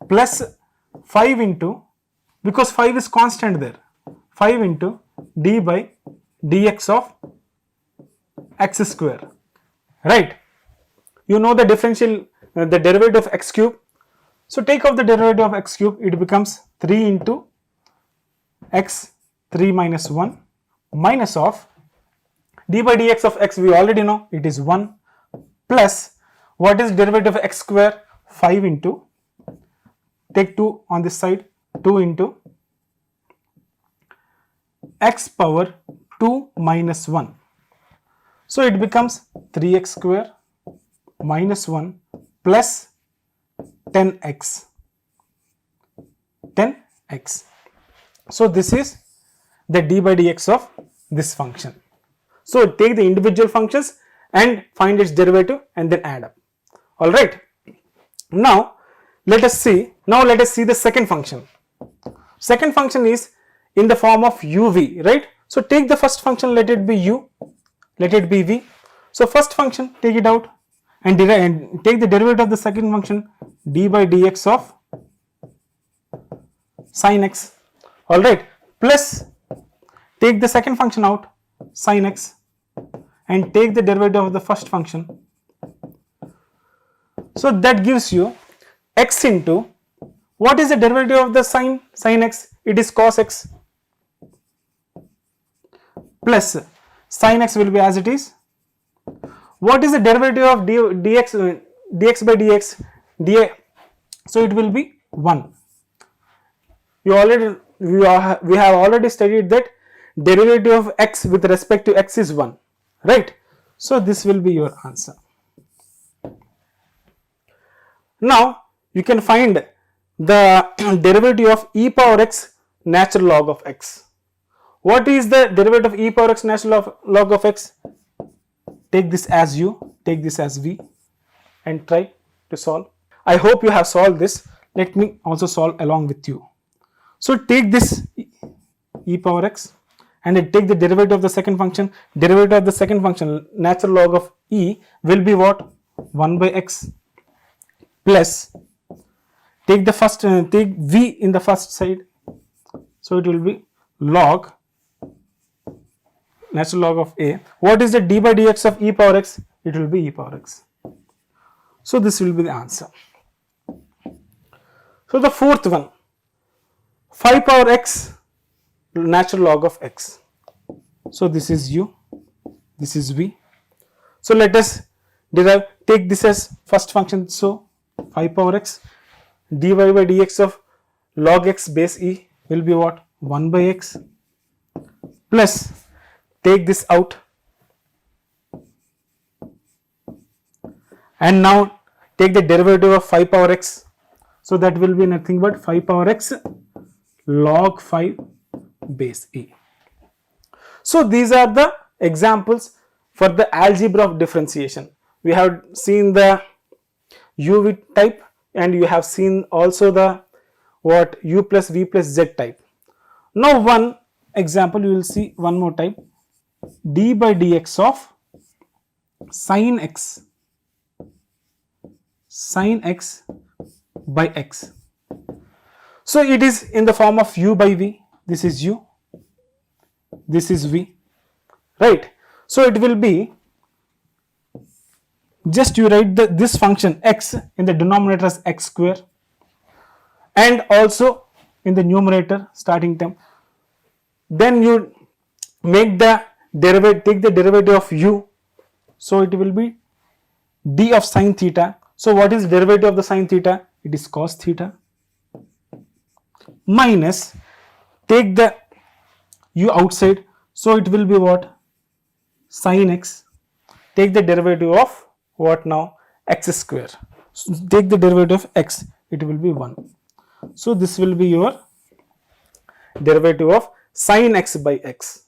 plus 5 into, because 5 is constant there, 5 into d by dx of x square, right? You know the differential, the derivative of x cube. So take out the derivative of x cube, it becomes 3 into x, 3 minus 1, minus of d by dx of x, we already know it is 1, plus what is derivative of x square? 5 into, take 2 on this side, 2 into x power 2 minus 1. So it becomes 3x square minus 1 plus 10x. So this is the d by dx of this function. So take the individual functions and find its derivative and then add up. All right. Now let us see the second function. Second function is in the form of uv, right? So take the first function, let it be u, let it be v. So first function, take it out and take the derivative of the second function, d by dx of sin x. All right, plus take the second function out, sin x, and take the derivative of the first function. So that gives you x into, what is the derivative of the sin x? It is cos x, plus sin x will be as it is. What is the derivative of dx by dx? So it will be 1. We have already studied that derivative of x with respect to x is 1, right? So this will be your answer. Now you can find the derivative of e power x natural log of x. What is the derivative of e power x natural log of x? Take this as u, take this as v, and try to solve. I hope you have solved this. Let me also solve along with you. So take this e power x and take the derivative of the second function. Derivative of the second function, natural log of e, will be what? 1 by x, plus take the first, take v in the first side, so it will be log natural log of a. What is the d by dx of e power x? It will be e power x. So this will be the answer. So the fourth one, 5 power x natural log of x. So this is u, this is v. So let us derive, take this as first function. So 5 power x dy by dx of log x base e will be what? 1 by x, plus take this out, and now take the derivative of 5 power x. So that will be nothing but 5 power x log 5 base e. So these are the examples for the algebra of differentiation. We have seen the u type, and you have seen also the what u plus v plus z type. Now one example, you will see one more type, d by dx of sin x by x. So it is in the form of u by v. This is u, this is v, right? So it will be, just you write this function x in the denominator as x square, and also in the numerator starting term. Then you make the derivative, take the derivative of u. So it will be d of sine theta. So what is derivative of the sine theta? It is cos theta, minus, take the u outside. So it will be what? Sin x. Take the derivative of what now? X square. So take the derivative of x, it will be 1. So this will be your derivative of sin x by x.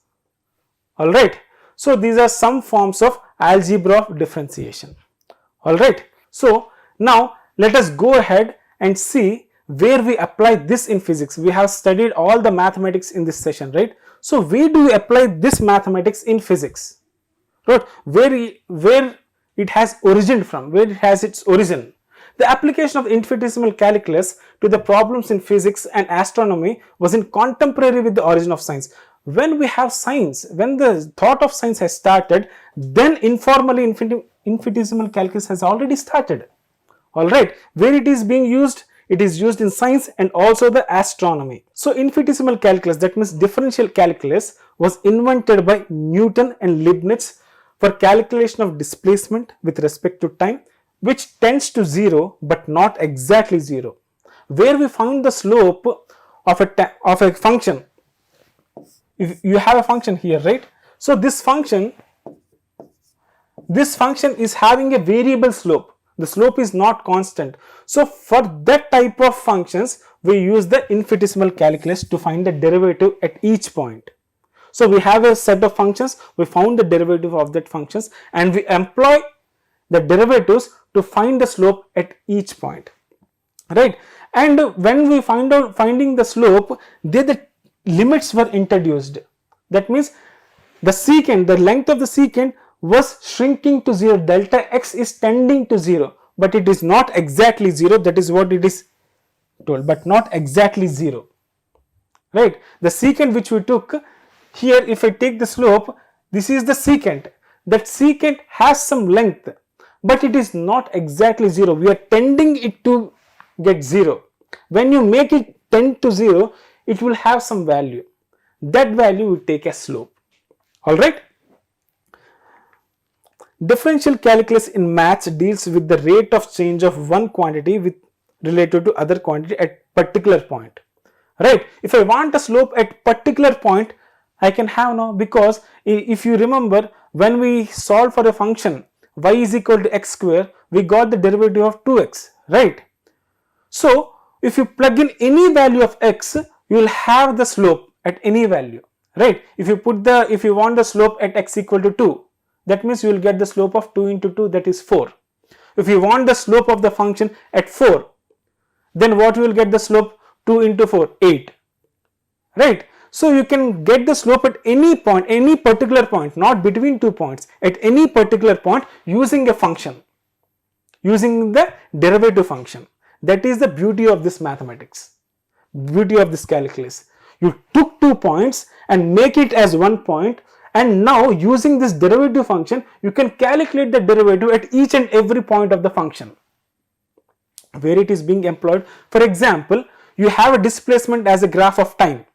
Alright. So these are some forms of algebra of differentiation. Alright. So now let us go ahead and see where we apply this in physics. We have studied all the mathematics in this session, right? So where do we apply this mathematics in physics? Right? Where it has origin from, where it has its origin. The application of infinitesimal calculus to the problems in physics and astronomy was in contemporary with the origin of science. When we have science, when the thought of science has started, then informally infinitesimal calculus has already started. Alright, where it is being used? It is used in science and also the astronomy. So infinitesimal calculus, that means differential calculus, was invented by Newton and Leibniz for calculation of displacement with respect to time, which tends to 0 but not exactly 0. Where we find the slope of a function. If you have a function here, right? So this function is having a variable slope. The slope is not constant. So for that type of functions, we use the infinitesimal calculus to find the derivative at each point. So we have a set of functions, we found the derivative of that functions, and we employ the derivatives to find the slope at each point, right? And when we finding the slope, the limits were introduced. That means the secant, the length of the secant was shrinking to 0, delta x is tending to 0, but it is not exactly 0, that is what it is told, but not exactly 0, right? The secant which we took here, if I take the slope, this is the secant. That secant has some length, but it is not exactly 0. We are tending it to get 0. When you make it tend to 0, it will have some value. That value we take as slope. Alright. Differential calculus in maths deals with the rate of change of one quantity with related to other quantity at particular point. Right. If I want a slope at particular point, I can have now, because if you remember, when we solve for a function y is equal to x square, we got the derivative of 2x, right? So if you plug in any value of x, you will have the slope at any value, right? If you want the slope at x equal to 2, that means you will get the slope of 2 into 2, that is 4. If you want the slope of the function at 4, then what you will get the slope? 2 into 4, 8, right? So you can get the slope at any point, any particular point, not between 2 points, at any particular point using a function, using the derivative function. That is the beauty of this mathematics, beauty of this calculus. You took 2 points and make it as 1 point, and now using this derivative function, you can calculate the derivative at each and every point of the function where it is being employed. For example, you have a displacement as a graph of time,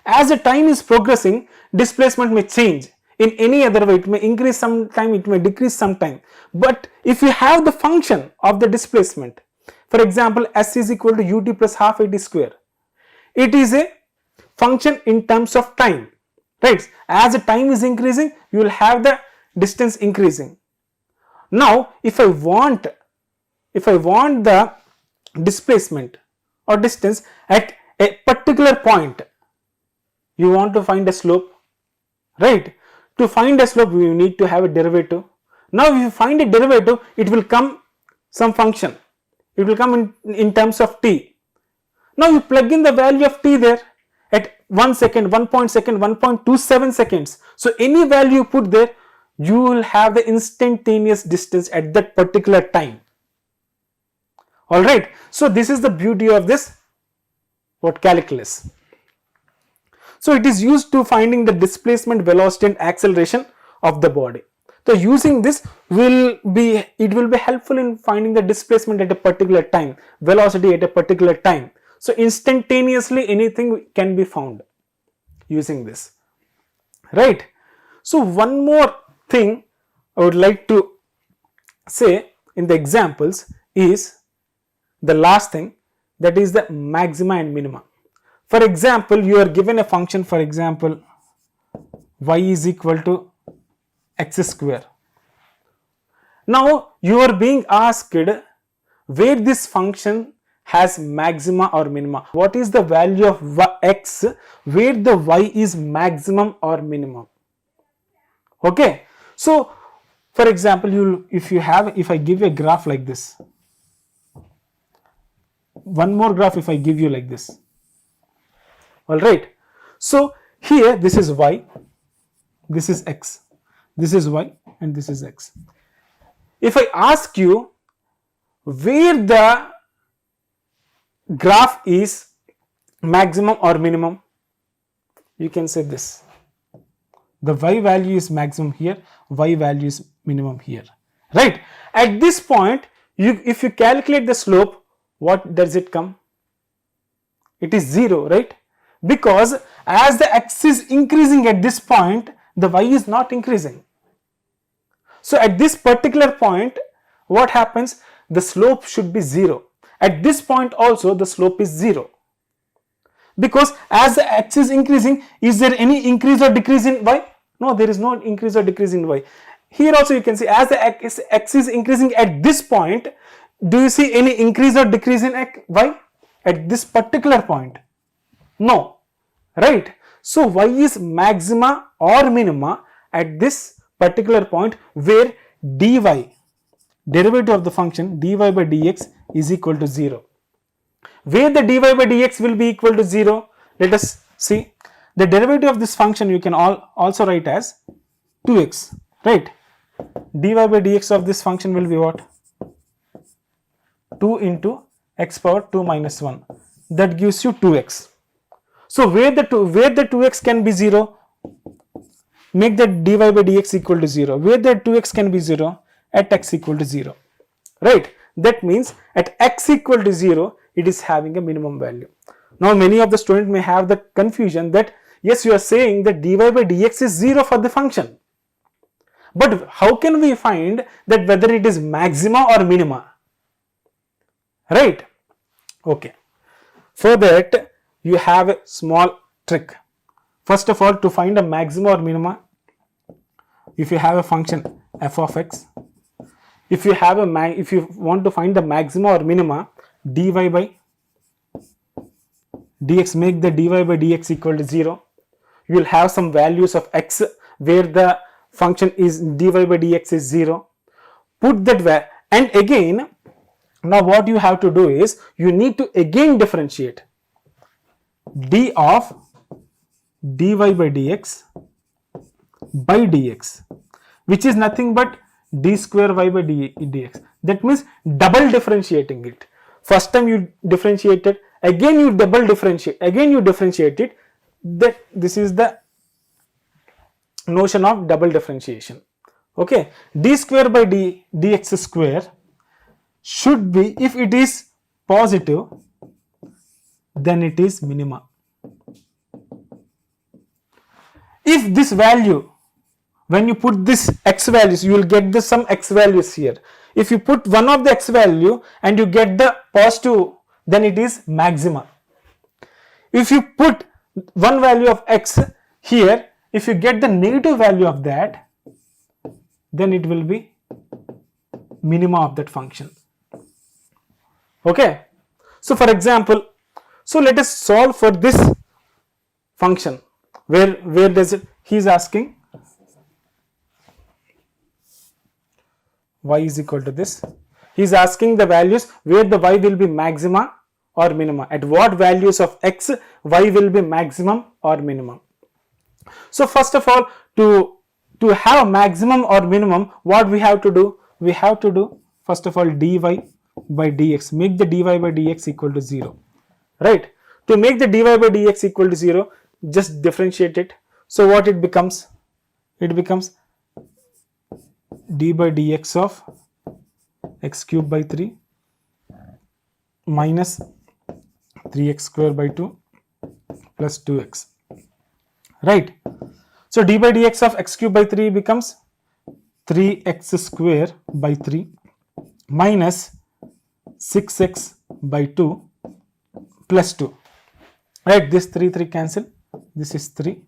as the time is progressing, displacement may change in any other way. It may increase sometime, it may decrease sometime. But if you have the function of the displacement, for example, s is equal to ut plus half at square, it is a function in terms of time, right? As the time is increasing, you will have the distance increasing. Now, if I want the displacement or distance at a particular point, you want to find a slope, right? To find a slope, you need to have a derivative. Now, if you find a derivative, it will come some function. It will come in terms of t. Now, you plug in the value of t there at 1 second, 1.27 seconds. So, any value you put there, you will have the instantaneous distance at that particular time. Alright, so this is the beauty of this calculus. So it is used to finding the displacement, velocity and acceleration of the body. So using this it will be helpful in finding the displacement at a particular time, velocity at a particular time. So instantaneously anything can be found using this, right? So one more thing I would like to say in the examples is the last thing, that is the maxima and minima. For example, you are given a function, for example, y is equal to x square. Now you are being asked where this function has maxima or minima. What is the value of x where the y is maximum or minimum? Okay, so for example, if I give you a graph like this, one more graph if I give you like this, all right. So here this is y, this is x, this is y and this is x. If I ask you where the graph is maximum or minimum, you can say this. The y value is maximum here, y value is minimum here, right? At this point, if you calculate the slope, what does it come? It is 0, right? Because as the x is increasing at this point, the y is not increasing. So at this particular point, what happens? The slope should be 0. At this point also, the slope is 0. Because as the x is increasing, is there any increase or decrease in y? No, there is no increase or decrease in y. Here also you can see as the x is increasing at this point, do you see any increase or decrease in y at this particular point? No, right? So y is maxima or minima at this particular point where dy, derivative of the function dy by dx is equal to 0. Where the dy by dx will be equal to 0, let us see. The derivative of this function you can also write as 2x, right? Dy by dx of this function will be what? 2 into x power 2 minus 1, that gives you 2x. So where the 2x can be 0, make the dy by dx equal to 0. Where the 2x can be 0, at x equal to 0, right? That means at x equal to 0, it is having a minimum value. Now many of the students may have the confusion that yes, you are saying that dy by dx is 0 for the function, but how can we find that whether it is maxima or minima? Right? Okay. For that, you have a small trick. First of all, to find a maxima or minima, if you have a function f of x, if you want to find the maxima or minima, dy by dx, make the dy by dx equal to 0. You will have some values of x where the function is dy by dx is 0. Put that value, and again, now what you have to do is you need to again differentiate d of dy by dx by dx, which is nothing but d square y by dx. That means double differentiating it. First time you differentiated, again you double differentiate, again you differentiate it. That this is the notion of double differentiation. Okay, d square by dx square should be, if it is positive, then it is minima. if this value, when you put this x values, you will get the some x values here. If you put one of the x value and you get the positive, then it is maxima. If you put one value of x here, if you get the negative value of that, then it will be minima of that function. Okay. So for example, so let us solve for this function. Where does it, he is asking y is equal to this. He is asking the values where the y will be maxima or minima. At what values of x y will be maximum or minimum. So first of all, to have maximum or minimum, what we have to do? We have to do first of all dy by dx. Make the dy by dx equal to 0. Right? To make the dy by dx equal to 0, just differentiate it. So what it becomes? It becomes d by dx of x cube by 3 minus 3x square by 2 plus 2x. Right? So d by dx of x cube by 3 becomes 3x square by 3 minus 6x by 2 plus 2. Right? This 3 cancel. This is 3.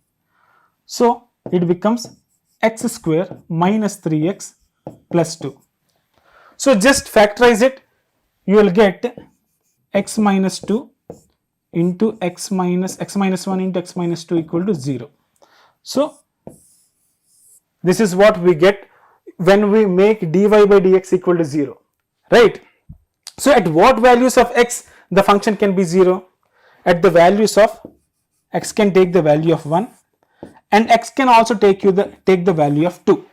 So it becomes x square minus 3x plus 2. So just factorize it. You will get x minus 2 into x minus 1 into x minus 2 equal to 0. So this is what we get when we make dy by dx equal to 0. Right? So at what values of x the function can be 0? At the values of x can take the value of 1 and x can also take the value of 2.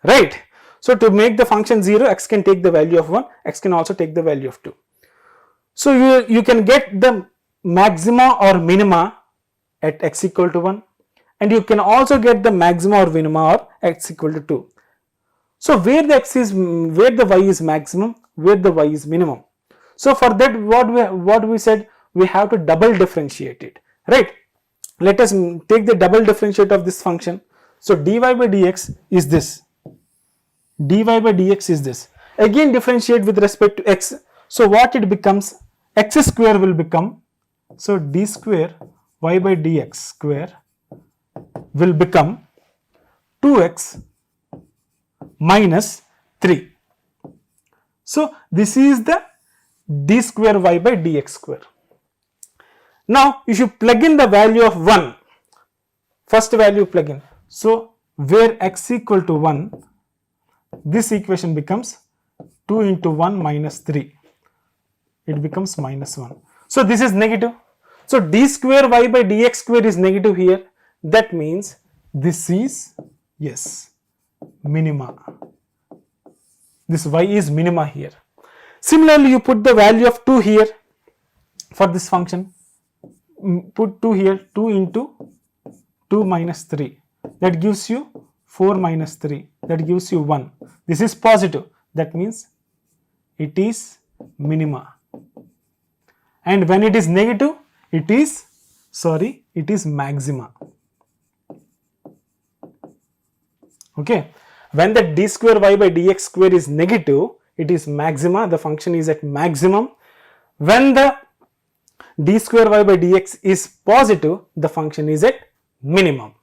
Right? So to make the function 0, x can take the value of 1, x can also take the value of 2. So you can get the maxima or minima at x equal to 1, and you can also get the maxima or minima or x equal to 2. So where the y is maximum, where the y is minimum. So for that, what we said, we have to double differentiate it. Right? Let us take the double differentiate of this function. So dy by dx is this. Dy by dx is this. Again differentiate with respect to x. So what it becomes? X square will become, so d square y by dx square will become 2x minus 3. So this is the d square y by dx square. Now if you plug in the value of 1, first value plug in. So where x equal to 1, this equation becomes 2 into 1 minus 3. It becomes minus 1. So this is negative. So d square y by dx square is negative here. That means this is, yes, minima. This y is minima here. Similarly, you put the value of 2 here for this function. Put 2 here, 2 into 2 minus 3. That gives you 4 minus 3. That gives you 1. This is positive. That means it is minima. And when it is negative, it is maxima. Okay. When the d square y by dx square is negative, it is maxima. The function is at maximum. When the d square y by dx is positive, the function is at minimum.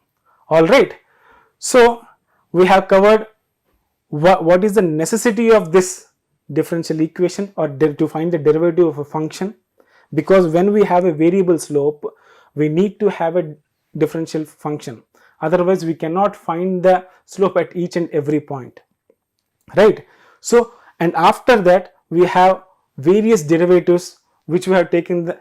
Alright. So we have covered what is the necessity of this differential equation, or to find the derivative of a function, because when we have a variable slope, we need to have a differential function. Otherwise we cannot find the slope at each and every point. Right? So, and after that we have various derivatives which we have taken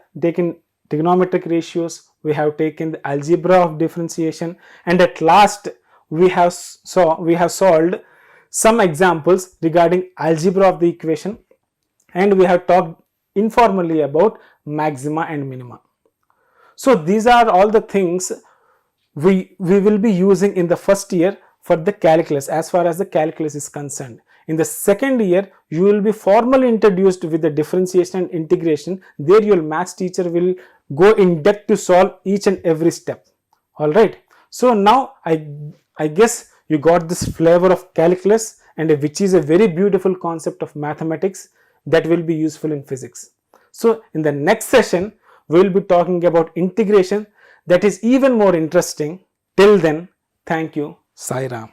trigonometric ratios, we have taken the algebra of differentiation, and at last we have solved some examples regarding algebra of the equation, and we have talked informally about maxima and minima. So these are all the things we will be using in the first year for the calculus, as far as the calculus is concerned. In the second year, you will be formally introduced with the differentiation and integration. There your maths teacher will go in depth to solve each and every step. Alright. So now I guess you got this flavor of calculus, and which is a very beautiful concept of mathematics that will be useful in physics. So in the next session, we will be talking about integration, that is even more interesting. Till then, thank you. Sai Ram.